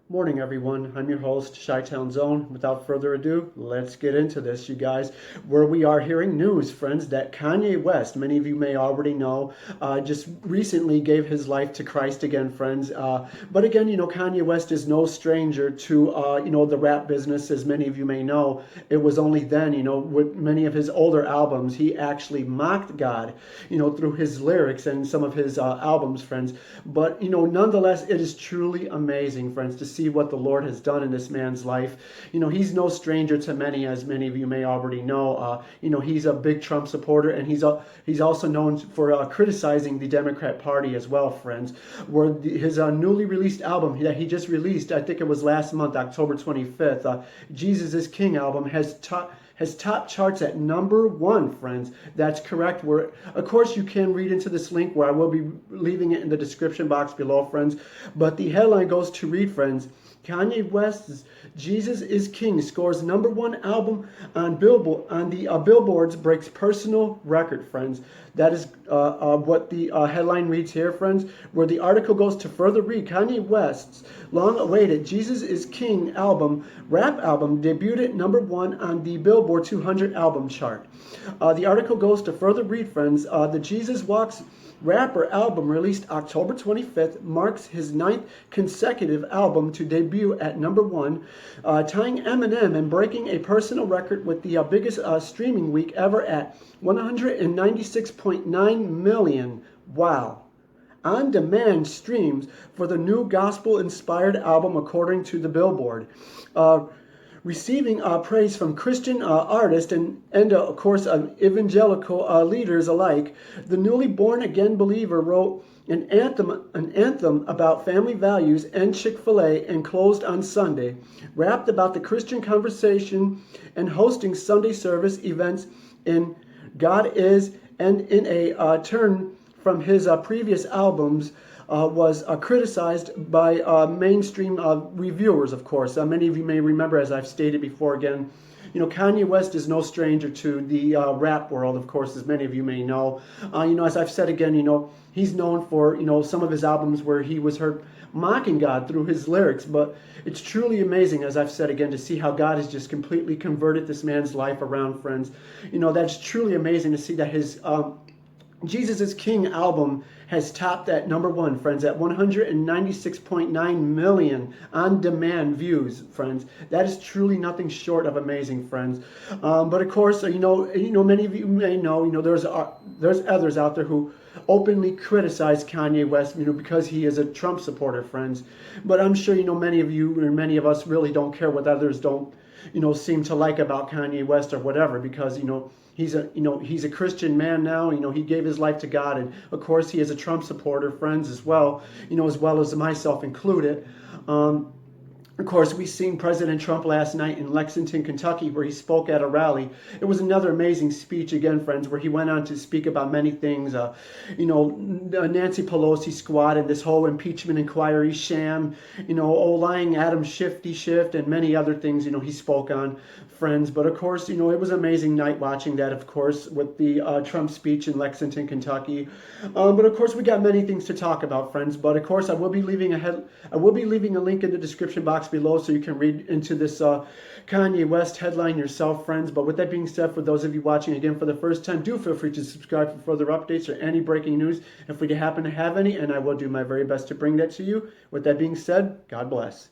Morning, everyone. I'm your host, Chi-Town Zone. Without further ado, let's get into this, you guys. Where we are hearing news, friends, that Kanye West, many of you may already know, just recently gave his life to Christ again, friends. But again, Kanye West is no stranger to, the rap business, as many of you may know. It was only then, with many of his older albums, he actually mocked God, through his lyrics and some of his albums, friends. But, nonetheless, it is truly amazing, friends, to see what the Lord has done in this man's life. He's no stranger to many, as many of you may already know. He's a big Trump supporter, and he's also known for criticizing the Democrat Party as well, friends. Where his newly released album that he just released, I think it was last month, October 25th, Jesus is King album, has top charts at #1, friends. That's correct. Of course, you can read into this link where I will be leaving it in the description box below, friends. But the headline goes to read, friends, Kanye West's Jesus is King scores #1 album on Billboard's breaks personal record, friends. That is what the headline reads here, friends, where the article goes to further read. Kanye West's long-awaited Jesus is King rap album, debuted at #1 on the Billboard 200 album chart. The article goes to further read, friends. The Jesus Walks rapper album, released October 25th, marks his 9th consecutive album to debut at #1, tying Eminem and breaking a personal record with the biggest streaming week ever at 196.9 million. Wow. On-demand streams for the new gospel-inspired album, according to the Billboard. Receiving praise from Christian artists and of course, evangelical leaders alike, the newly born-again believer wrote an anthem about family values and Chick-fil-A and closed on Sunday, rapped about the Christian conversation and hosting Sunday service events in God Is, and in a turn from his previous albums, was criticized by mainstream reviewers, of course. Many of you may remember, as I've stated before again, Kanye West is no stranger to the rap world, of course, as many of you may know. As I've said again, he's known for, some of his albums where he was heard mocking God through his lyrics. But it's truly amazing, as I've said again, to see how God has just completely converted this man's life around, friends. That's truly amazing to see that his Jesus is King album has topped at #1, friends, at 196.9 million on-demand views, friends. That is truly nothing short of amazing, friends. But of course, many of you may know, there's others out there who openly criticize Kanye West, because he is a Trump supporter, friends. But I'm sure, many of you or many of us really don't care what others don't, seem to like about Kanye West or whatever, because, he's a Christian man now. He gave his life to God, and of course he is a Trump supporter, friends, as well as myself included. Of course, we seen President Trump last night in Lexington, Kentucky, where he spoke at a rally. It was another amazing speech again, friends, where he went on to speak about many things. Nancy Pelosi squad and this whole impeachment inquiry sham, lying Adam Schiff, and many other things, he spoke on, friends. But of course, it was an amazing night watching that, of course, with the Trump speech in Lexington, Kentucky. But of course, we got many things to talk about, friends. But of course, I will be leaving a link in the description box below so you can read into this Kanye West headline yourself, friends. But with that being said, for those of you watching again for the first time, do feel free to subscribe for further updates or any breaking news if we happen to have any, and I will do my very best to bring that to you. With that being said, God bless.